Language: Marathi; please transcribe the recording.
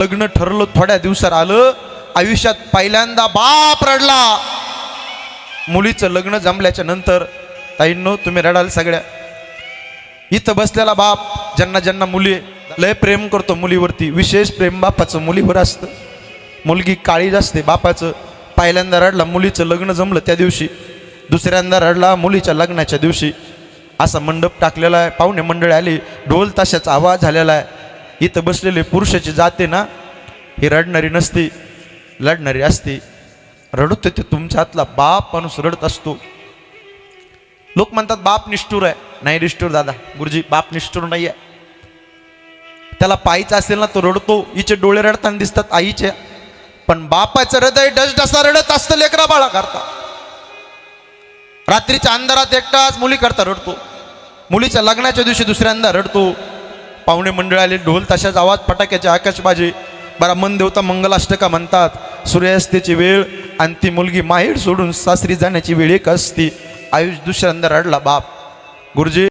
लग्न ठरलं, थोड्या दिवसात आलं, आयुष्यात पहिल्यांदा बाप रडला। मुलीचं लग्न जमल्याच्या नंतर ताईंनो तुम्ही रडाल सगळ्या। इथं बसलेला बाप ज्यांना ज्यांना मुली लय प्रेम करतो मुलीवरती, विशेष प्रेम बापाचं मुलीवर असतं। मुलगी काळीज असते बापाचं। पहिल्यांदा रडला मुलीचं लग्न जमलं त्या दिवशी, दुसऱ्यांदा रडला मुलीच्या लग्नाच्या दिवशी। असा मंडप टाकलेला आहे, पाहुणे मंडळी आली, ढोल ताशाचा आवाज झालेला आहे। इथं बसलेले पुरुषाची जाते ना, ही रडणारी नसती, लढणारी असती। रडत ते तुमच्या हातला बाप माणूस रडत असतो। लोक म्हणतात बाप निष्ठुर आहे, नाही निष्ठुर दादा गुरुजी, बाप निष्ठुर नाही आहे। त्याला पायीचा असेल ना तो रडतो, हिचे डोळे रडताना दिसतात आईचे, पण बापाचं हृदय डसडसा रडत असतं लेकरा बाळा करता। रात्रीच्या अंधारात एकटाच मुली करता रडतो, मुलीच्या लग्नाच्या दिवशी दुसऱ्यांदा रडतो। पाहुणे मंडळ आले, ढोल ताशाचा आवाज, फटाक्याचे आकाशबाजी, बरा मन देवता मंगलाष्टका म्हणतात। सूर्यास्ताची वेळ आणि ती मुलगी माहेर सोडून सासरी जाण्याची वेळ एक असती। आयुष दुसऱ्यांदा रडला बाप। गुरुजी